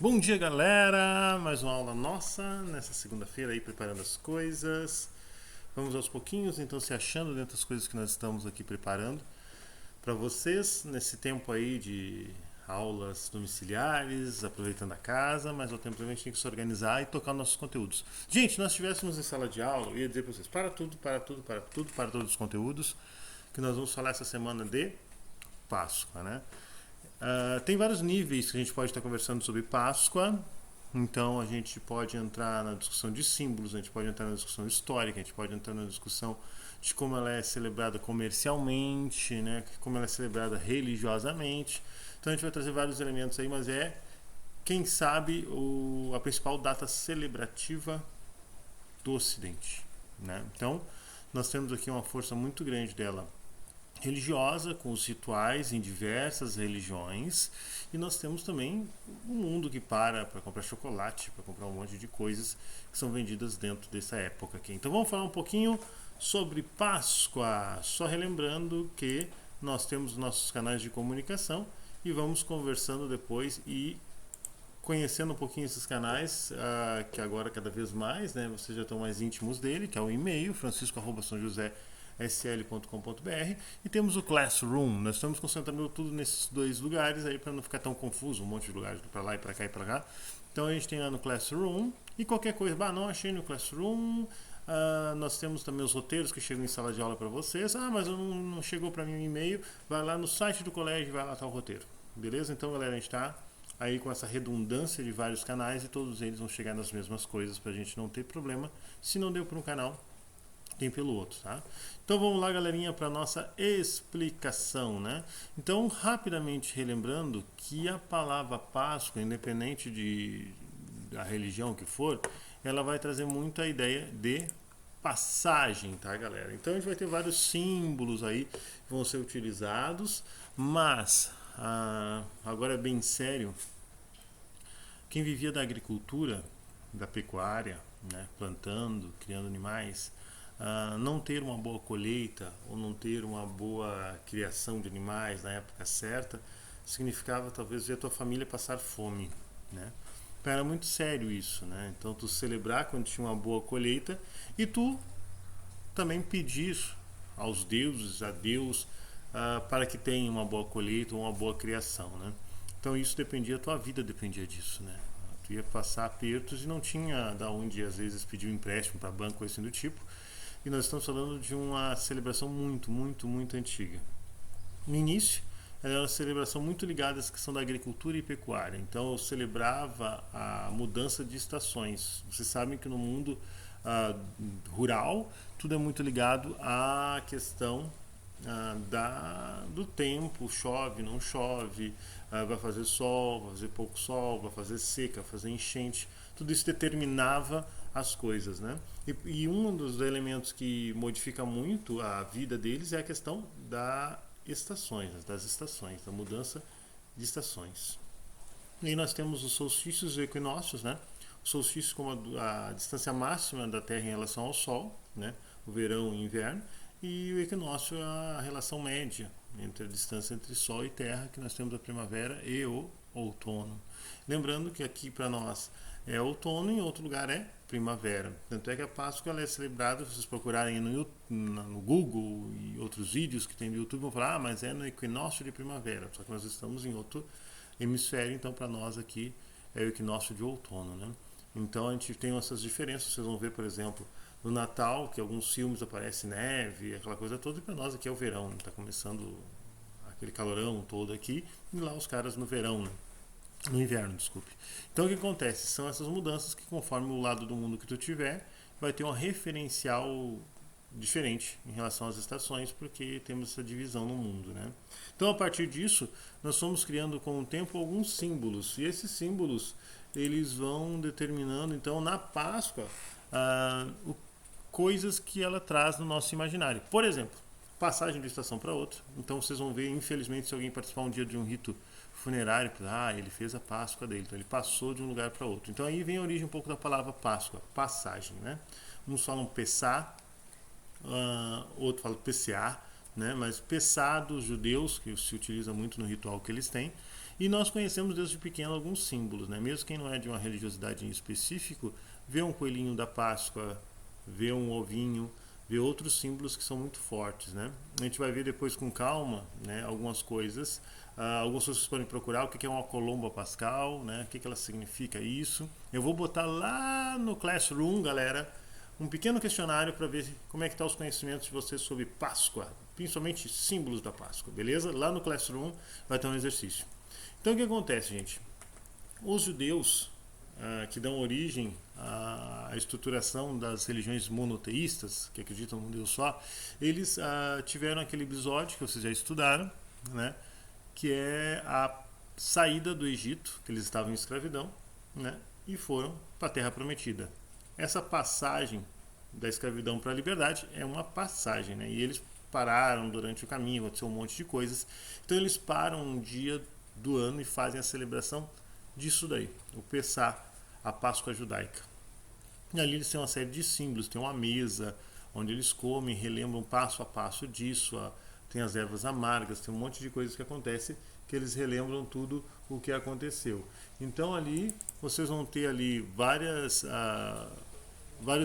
Bom dia, galera! Mais uma aula nossa nessa segunda-feira aí preparando as coisas. Vamos aos pouquinhos, então, se achando dentro das coisas que nós estamos aqui preparando para vocês nesse tempo aí de aulas domiciliares, aproveitando a casa, mas ao tempo também a gente tem que se organizar e tocar nossos conteúdos. Gente, nós estivéssemos em sala de aula, eu ia dizer para vocês, para tudo, para tudo, para tudo, para todos os conteúdos, que nós vamos falar essa semana de Páscoa, né? Tem vários níveis que a gente pode estar conversando sobre Páscoa. Então a gente pode entrar na discussão de símbolos, a gente pode entrar na discussão histórica, a gente pode entrar na discussão de como ela é celebrada comercialmente, né? Como ela é celebrada religiosamente. Então a gente vai trazer vários elementos aí, mas quem sabe, a principal data celebrativa do Ocidente, né? Então nós temos aqui uma força muito grande dela religiosa, com os rituais em diversas religiões, e nós temos também um mundo que para comprar chocolate, para comprar um monte de coisas que são vendidas dentro dessa época aqui. Então vamos falar um pouquinho sobre Páscoa, só relembrando que nós temos nossos canais de comunicação e vamos conversando depois e conhecendo um pouquinho esses canais, que agora cada vez mais, né, vocês já estão mais íntimos dele, que é o e-mail francisco@sãojosé.sl.com.br, e temos o Classroom. Nós estamos concentrando tudo nesses dois lugares aí para não ficar tão confuso, um monte de lugares para lá e para cá e para cá. Então a gente tem lá no Classroom, e qualquer coisa, não achei no Classroom. Nós temos também os roteiros que chegam em sala de aula para vocês. Mas não chegou para mim um e-mail, vai lá no site do colégio, vai lá tá o roteiro. Beleza? Então, galera, a gente está aí com essa redundância de vários canais e todos eles vão chegar nas mesmas coisas para a gente não ter problema. Se não deu para um canal, tem pelo outro, tá? Então vamos lá, galerinha, para nossa explicação, né? Então, rapidamente relembrando que a palavra Páscoa, independente da religião que for, ela vai trazer muito a ideia de passagem, tá, galera? Então a gente vai ter vários símbolos aí que vão ser utilizados, mas agora é bem sério. Quem vivia da agricultura, da pecuária, né, plantando, criando animais, não ter uma boa colheita ou não ter uma boa criação de animais na época certa significava talvez ver a tua família passar fome, né? Então era muito sério isso, né? Então tu celebrar quando tinha uma boa colheita e tu também pedir aos deuses, a Deus, para que tenha uma boa colheita ou uma boa criação, né? Então isso dependia, a tua vida dependia disso, né? Tu ia passar apertos e não tinha da onde às vezes pedir um empréstimo para banco, coisa assim do tipo. E nós estamos falando de uma celebração muito, muito, muito antiga. No início, era uma celebração muito ligada à questão da agricultura e pecuária. Então, eu celebrava a mudança de estações. Vocês sabem que no mundo rural, tudo é muito ligado à questão do tempo, chove, não chove, vai fazer sol, vai fazer pouco sol, vai fazer seca, vai fazer enchente. Tudo isso determinava as coisas, né? E um dos elementos que modifica muito a vida deles é a questão das estações, da mudança de estações. E aí nós temos os solstícios e equinócios, né? O solstício como a distância máxima da Terra em relação ao Sol, né? O verão e o inverno, e o equinócio é a relação média entre a distância entre Sol e Terra, que nós temos a primavera e o outono. Lembrando que aqui para nós é outono e em outro lugar é primavera. Tanto é que a Páscoa ela é celebrada, se vocês procurarem no Google e outros vídeos que tem no YouTube, vão falar, mas é no equinócio de primavera, só que nós estamos em outro hemisfério, então para nós aqui é o equinócio de outono, né? Então a gente tem essas diferenças, vocês vão ver, por exemplo, no Natal, que alguns filmes aparece neve, aquela coisa toda, e para nós aqui é o verão, está começando aquele calorão todo aqui, e lá os caras no verão, né? No inverno, desculpe. Então o que acontece? São essas mudanças que conforme o lado do mundo que tu tiver, vai ter um referencial diferente em relação às estações, porque temos essa divisão no mundo, né? Então a partir disso, nós fomos criando com o tempo alguns símbolos, e esses símbolos eles vão determinando então na Páscoa coisas que ela traz no nosso imaginário. Por exemplo, passagem de estação para outra. Então vocês vão ver, infelizmente, se alguém participar um dia de um rito funerário, ele fez a Páscoa dele, então ele passou de um lugar para outro. Então aí vem a origem um pouco da palavra Páscoa, passagem, né? Uns falam Pessá, outro fala PCA, né? Mas Pessá dos judeus, que se utiliza muito no ritual que eles têm, E nós conhecemos desde pequeno alguns símbolos, né? Mesmo quem não é de uma religiosidade em específico, vê um coelhinho da Páscoa, vê um ovinho, vê outros símbolos que são muito fortes, né? A gente vai ver depois com calma, né, algumas coisas. Algumas pessoas podem procurar o que é uma colomba pascal, né? O que ela significa isso. Eu vou botar lá no Classroom, galera, um pequeno questionário para ver como é que estão os conhecimentos de vocês sobre Páscoa, principalmente símbolos da Páscoa, beleza? Lá no Classroom vai ter um exercício. Então o que acontece, gente? Os judeus que dão origem à estruturação das religiões monoteístas, que acreditam num Deus só, eles tiveram aquele episódio que vocês já estudaram, né? Que é a saída do Egito, que eles estavam em escravidão, né? E foram para a Terra Prometida. Essa passagem da escravidão para a liberdade é uma passagem, né? E eles pararam durante o caminho, aconteceu um monte de coisas. Então eles param um dia do ano e fazem a celebração disso daí, o Pessah, a Páscoa judaica. E ali eles têm uma série de símbolos, tem uma mesa onde eles comem, relembram passo a passo disso, tem as ervas amargas, tem um monte de coisas que acontece que eles relembram tudo o que aconteceu. Então ali vocês vão ter ali vários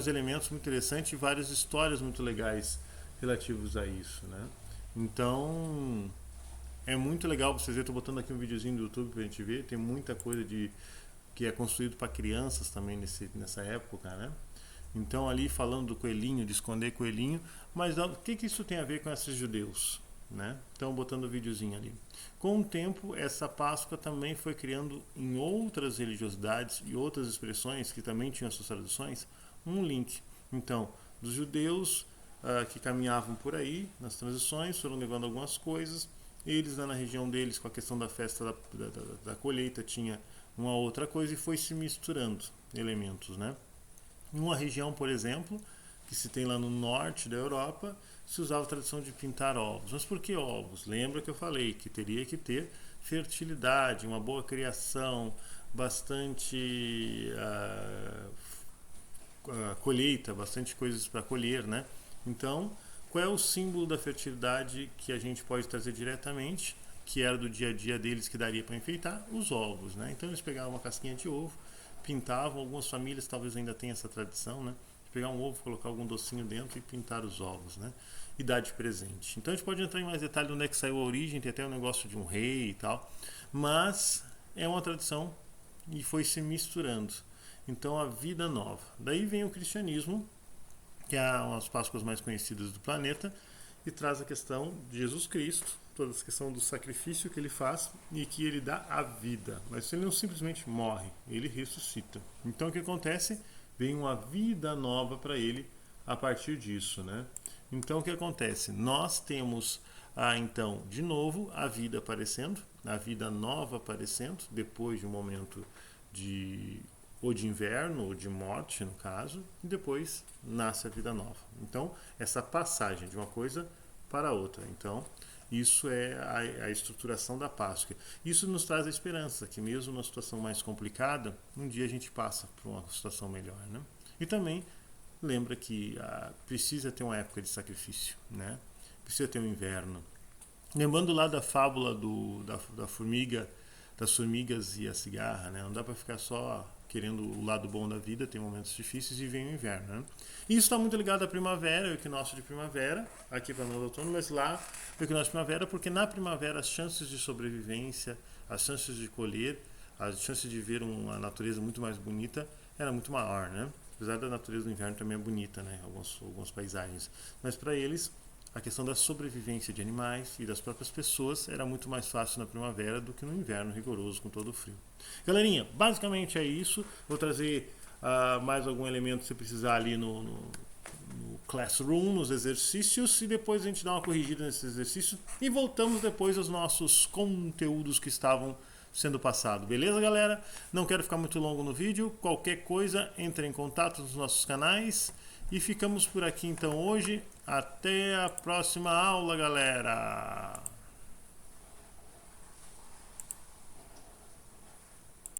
elementos muito interessantes e várias histórias muito legais relativos a isso, né? Então é muito legal vocês verem. Estou botando aqui um videozinho do YouTube pra gente ver, tem muita coisa que é construído para crianças também nessa época, né? Então ali falando do coelhinho, de esconder coelhinho, mas o que isso tem a ver com esses judeus, né? Então botando o videozinho ali. Com o tempo, essa Páscoa também foi criando em outras religiosidades e outras expressões que também tinham suas traduções, um link. Então, dos judeus que caminhavam por aí nas transições, foram levando algumas coisas. Eles lá na região deles, com a questão da festa da colheita, tinha uma outra coisa e foi se misturando elementos, né? Em uma região, por exemplo, que se tem lá no norte da Europa, se usava a tradição de pintar ovos. Mas por que ovos? Lembra que eu falei que teria que ter fertilidade, uma boa criação, bastante colheita, bastante coisas para colher, né? Então, qual é o símbolo da fertilidade que a gente pode trazer diretamente, que era do dia a dia deles, que daria para enfeitar? Os ovos, né? Então eles pegavam uma casquinha de ovo, pintavam, algumas famílias talvez ainda tenham essa tradição, né? De pegar um ovo, colocar algum docinho dentro e pintar os ovos, né? E dar de presente. Então a gente pode entrar em mais detalhe de onde é que saiu a origem, tem até um negócio de um rei e tal, mas é uma tradição e foi se misturando. Então a vida nova. Daí vem o cristianismo, que é uma das Páscoas mais conhecidas do planeta, e traz a questão de Jesus Cristo, toda essa questão do sacrifício que ele faz e que ele dá a vida. Mas ele não simplesmente morre, ele ressuscita. Então o que acontece? Vem uma vida nova para ele a partir disso, né? Então o que acontece? Nós temos então, de novo, a vida aparecendo, a vida nova aparecendo, depois de um momento ou de inverno ou de morte, no caso, e depois nasce a vida nova. Então, essa passagem de uma coisa para outra. Então, isso é a estruturação da Páscoa. Isso nos traz a esperança que mesmo numa situação mais complicada, um dia a gente passa por uma situação melhor, né? E também lembra que precisa ter uma época de sacrifício, né? Precisa ter um inverno. Lembrando lá da fábula da formiga, das formigas e a cigarra, né? Não dá para ficar só querendo o lado bom da vida, tem momentos difíceis e vem o inverno, né? E isso está muito ligado à primavera, o equinócio de primavera, aqui para nós outono, mas lá o equinócio de primavera, porque na primavera as chances de sobrevivência, as chances de colher, as chances de ver uma natureza muito mais bonita era muito maior, né? Apesar da natureza do inverno também é bonita, né? Algumas paisagens, mas para eles a questão da sobrevivência de animais e das próprias pessoas era muito mais fácil na primavera do que no inverno rigoroso com todo o frio. Galerinha, basicamente é isso. Vou trazer mais algum elemento se precisar ali no Classroom, nos exercícios, e depois a gente dá uma corrigida nesses exercícios e voltamos depois aos nossos conteúdos que estavam sendo passados. Beleza, galera? Não quero ficar muito longo no vídeo. Qualquer coisa, entre em contato nos nossos canais. E ficamos por aqui então hoje. Até a próxima aula, galera!